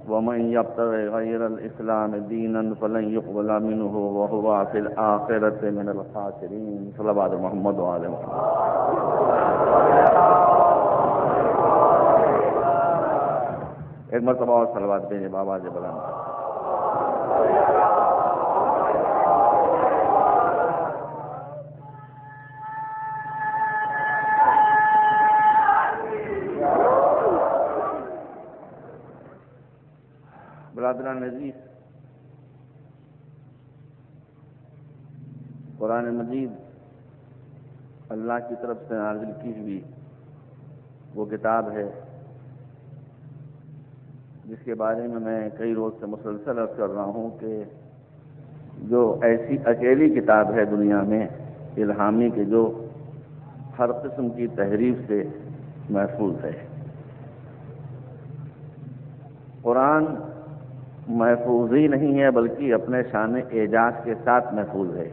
ومن يبتغ غير الإسلام دينا فلن يقبل منه وهو في الآخرة من الخاسرين صلوات محمد وآل محمد. ایک مرتبہ اور صلوات دیں آواز بلند. برادران عزیز، قرآن مجید اللہ کی طرف سے نازل کی ہوئی وہ کتاب ہے جس کے بارے میں کئی روز سے مسلسل عرض کر رہا ہوں کہ جو ایسی اکیلی کتاب ہے دنیا میں الہامی کے جو ہر قسم کی تحریف سے محفوظ ہے. قرآن محفوظ ہی نہیں ہے بلکہ اپنے شان اعجاز کے ساتھ محفوظ ہے.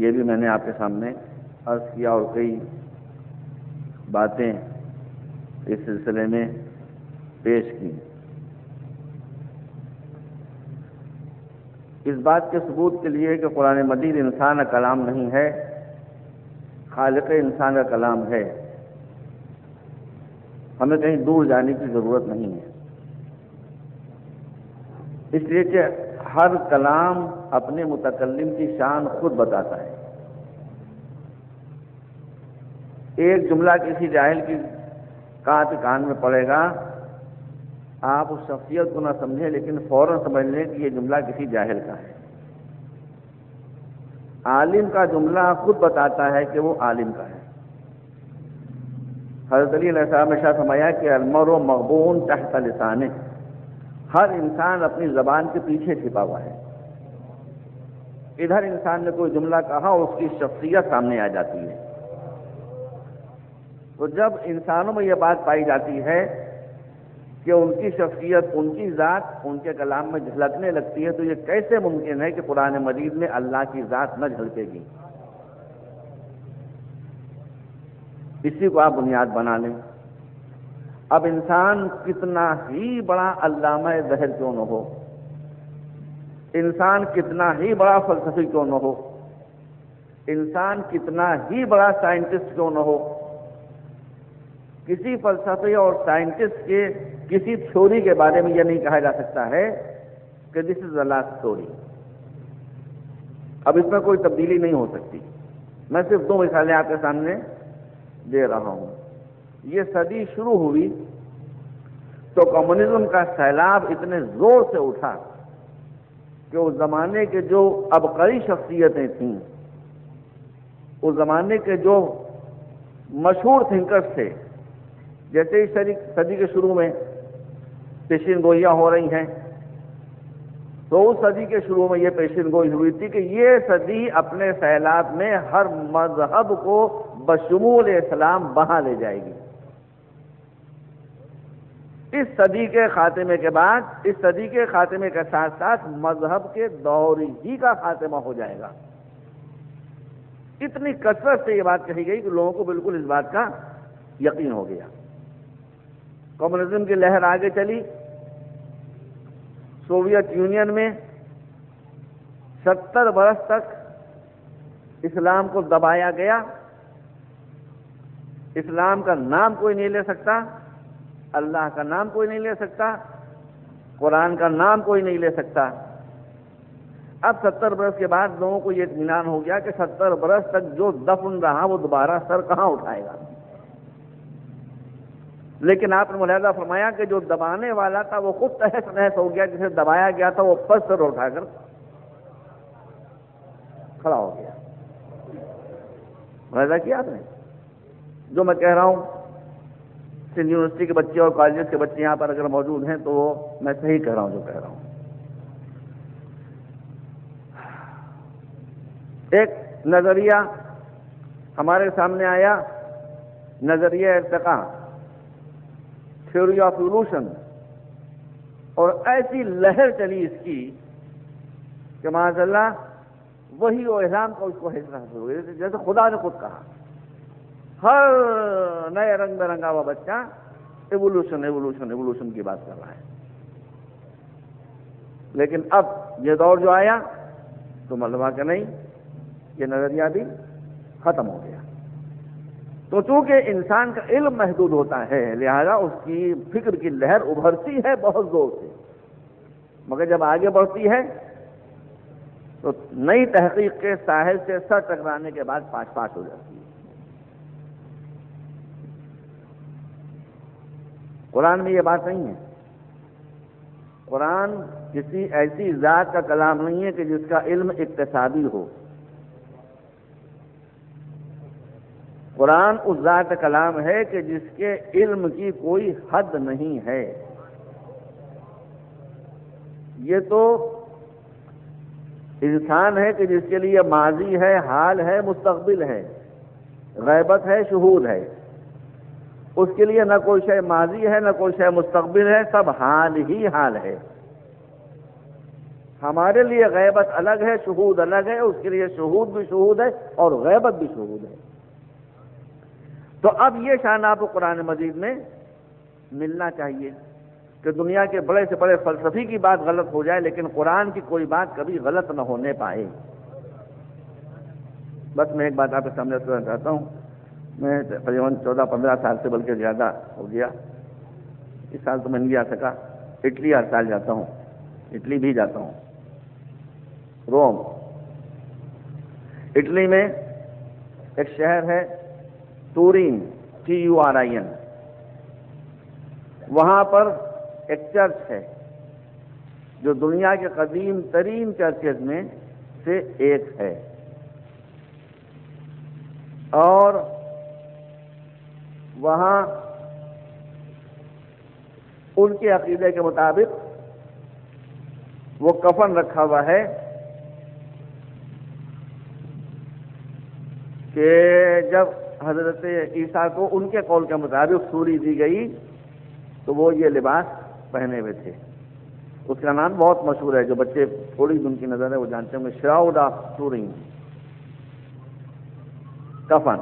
یہ بھی میں نے آپ کے سامنے عرض کیا اور کئی باتیں اس سلسلے میں پیش کی. اس بات کے ثبوت کے لیے کہ قرآن مجید انسان کا کلام نہیں ہے، خالق انسان کا کلام ہے، ہمیں کہیں دور جانے کی ضرورت نہیں ہے. اس لیے کہ ہر کلام اپنے متکلم کی شان خود بتاتا ہے. ایک جملہ کسی جاہل کی کان میں پڑے گا، آپ اس شخصیت کو نہ سمجھیں لیکن فوراً سمجھ لیں کہ یہ جملہ کسی جاہل کا ہے. عالم کا جملہ خود بتاتا ہے کہ وہ عالم کا ہے. حضرت علی علیہ السلام نے ارشاد فرمایا کہ المرء مغبون تحت لسانه، ہر انسان اپنی زبان کے پیچھے چھپا ہوا ہے. ادھر انسان نے کوئی جملہ کہا اور اس کی شخصیت سامنے آ جاتی ہے. تو جب انسانوں میں یہ بات پائی جاتی ہے کہ ان کی شخصیت، ان کی ذات ان کے کلام میں جھلکنے لگتی ہے، تو یہ کیسے ممکن ہے کہ قرآن مجید میں اللہ کی ذات نہ جھلکے گی؟ اسی کو آپ بنیاد بنا لیں. اب انسان کتنا ہی بڑا علامہ ظاہر کیوں نہ ہو، انسان کتنا ہی بڑا فلسفی کیوں نہ ہو، انسان کتنا ہی بڑا سائنٹسٹ کیوں نہ ہو، کسی فلسفی اور سائنٹسٹ کے کسی تھیوری کے بارے میں یہ نہیں کہا جا سکتا ہے کہ دس از اے لاسٹ تھیوری. اب اس میں کوئی تبدیلی نہیں ہو سکتی. میں صرف دو مثالیں آپ کے سامنے دے رہا ہوں. یہ صدی شروع ہوئی تو کمیونزم کا سیلاب اتنے زور سے اٹھا کہ اس زمانے کے جو عبقری شخصیتیں تھیں، اس زمانے کے جو مشہور تھنکرز تھے، جیسے اس صدی کے شروع میں پیشین گوئیاں ہو رہی ہیں، تو اس صدی کے شروع میں یہ پیشین گوئی ہوئی تھی کہ یہ صدی اپنے سیلاب میں ہر مذہب کو بشمول اسلام بہا لے جائے گی. اس صدی کے خاتمے کے بعد، اس صدی کے خاتمے کے ساتھ ساتھ مذہب کے دور ہی کا خاتمہ ہو جائے گا. اتنی کثرت سے یہ بات کہی گئی کہ لوگوں کو بالکل اس بات کا یقین ہو گیا. کمیونزم کی لہر آگے چلی. سوویت یونین میں 70 برس تک اسلام کو دبایا گیا. اسلام کا نام کوئی نہیں لے سکتا، اللہ کا نام کوئی نہیں لے سکتا، قرآن کا نام کوئی نہیں لے سکتا. اب 70 برس کے بعد لوگوں کو یہ اطمینان ہو گیا کہ 70 برس تک جو دفن رہا وہ دوبارہ سر کہاں اٹھائے گا. لیکن آپ نے ملاحظہ فرمایا کہ جو دبانے والا تھا وہ خود تہس نہس ہو گیا، جسے دبایا گیا تھا وہ پس سر اٹھا کر کھڑا ہو گیا. ملاحظہ کیا آپ نے؟ جو میں کہہ رہا ہوں، سندھ یونیورسٹی کے بچے اور کالجز کے بچے یہاں پر اگر موجود ہیں تو میں صحیح کہہ رہا ہوں جو کہہ رہا ہوں. ایک نظریہ ہمارے سامنے آیا، نظریہ ارتقاء، تھیوری آف ایولوشن، اور ایسی لہر چلی اس کی کہ معاذ اللہ وہی و الہام کا اس کو حصہ حاصل ہو گیا. جیسے خدا نے خود کہا، ہر نئے رنگ میں رنگا ہوا بچہ ایوولوشن ایوولوشن ایوولوشن کی بات کر رہا ہے. لیکن اب یہ دور جو آیا تو معلوم کہ نہیں، یہ نظریہ بھی ختم ہو گیا. تو چونکہ انسان کا علم محدود ہوتا ہے، لہذا اس کی فکر کی لہر ابھرتی ہے بہت زور سے، مگر جب آگے بڑھتی ہے تو نئی تحقیق کے ساحل سے سر ٹکرانے کے بعد پاش پاش ہو جاتی ہے. قرآن میں یہ بات نہیں ہے. قرآن کسی ایسی ذات کا کلام نہیں ہے کہ جس کا علم اکتسابی ہو. قرآن اس ذات کا کلام ہے کہ جس کے علم کی کوئی حد نہیں ہے. یہ تو انسان ہے کہ جس کے لیے ماضی ہے، حال ہے، مستقبل ہے، غیبت ہے، شہود ہے. اس کے لیے نہ کوئی شے ماضی ہے، نہ کوئی شے مستقبل ہے، سب حال ہی حال ہے. ہمارے لیے غیبت الگ ہے، شہود الگ ہے، اس کے لیے شہود بھی شہود ہے اور غیبت بھی شہود ہے. تو اب یہ شان آپ کو قرآن مجید میں ملنا چاہیے کہ دنیا کے بڑے سے بڑے فلسفی کی بات غلط ہو جائے لیکن قرآن کی کوئی بات کبھی غلط نہ ہونے پائے. بس میں ایک بات آپ کے سامنے رکھنا چاہتا ہوں. میں تقریباً 14-15 سال سے بلکہ زیادہ ہو گیا. اس سال تو میں نہیں جا سکا. اٹلی ہر سال جاتا ہوں، اٹلی بھی جاتا ہوں، روم. اٹلی میں ایک شہر ہے تورین، TURIN. وہاں پر ایک چرچ ہے جو دنیا کے قدیم ترین چرچز میں سے ایک ہے، اور وہاں ان کے عقیدے کے مطابق وہ کفن رکھا ہوا ہے کہ جب حضرت عیسیٰ کو ان کے قول کے مطابق سوری دی گئی تو وہ یہ لباس پہنے ہوئے تھے. اس کا نام بہت مشہور ہے، جو بچے تھوڑی ان کی نظر ہے وہ جانتے ہوں گے، شراؤڈ آف تورین، کفن.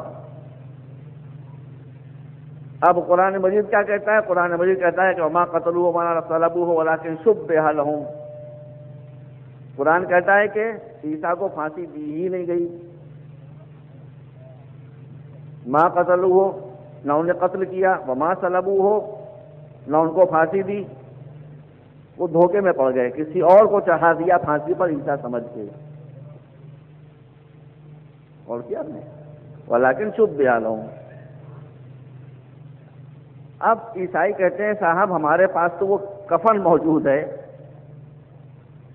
اب قرآن مجید کیا کہتا ہے؟ قرآن مجید کہتا ہے کہ وما قتلوه وما صلبوه ولكن شبه لهم. قرآن کہتا ہے کہ عیسیٰ کو پھانسی دی ہی نہیں گئی. ما قتلوه، نہ انہیں قتل کیا، وما صلبوه، نہ ان کو پھانسی دی. وہ دھوکے میں پڑ گئے، کسی اور کو چڑھا دیا پھانسی پر عیسیٰ سمجھ کے. اور کیا نے ولیکن شبہ لہم. اب عیسائی کہتے ہیں صاحب ہمارے پاس تو وہ کفن موجود ہے،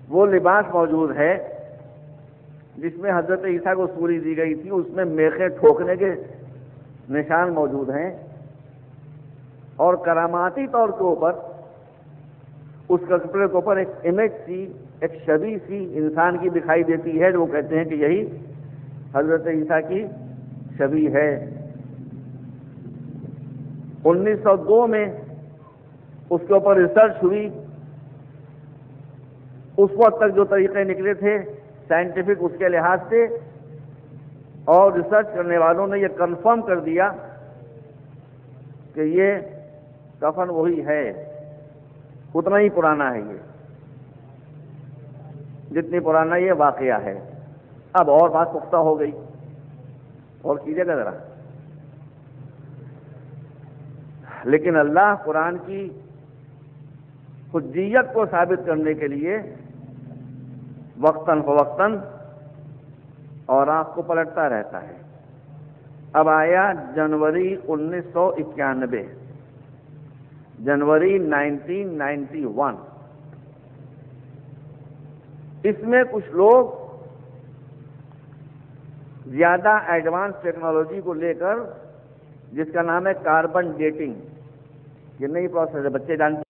وہ لباس موجود ہے جس میں حضرت عیسیٰ کو سوری دی گئی تھی، اس میں میخیں ٹھوکنے کے نشان موجود ہیں، اور کراماتی طور کے اوپر اس کپڑے کے اوپر ایک امیج سی، ایک شبیہ سی انسان کی دکھائی دیتی ہے، جو وہ کہتے ہیں کہ یہی حضرت عیسیٰ کی شبیہ ہے. 1902 میں اس کے اوپر ریسرچ ہوئی. اس وقت تک جو طریقے نکلے تھے سائنٹیفک اس کے لحاظ سے، اور ریسرچ کرنے والوں نے یہ کنفرم کر دیا کہ یہ کفن وہی ہے، اتنا ہی پرانا ہے یہ جتنی پرانا یہ واقعہ ہے. اب اور بات پختہ ہو گئی، اور کیجیے گا ذرا. لیکن اللہ قرآن کی حجیت کو ثابت کرنے کے لیے وقتاً فوقتاً اور آنکھ کو پلٹتا رہتا ہے. اب آیا جنوری 1991، جنوری 1991. اس میں کچھ لوگ زیادہ ایڈوانس ٹیکنالوجی کو لے کر، جس کا نام ہے کاربن ڈیٹنگ، یہ نئی پروسیس ہے، بچے جانتے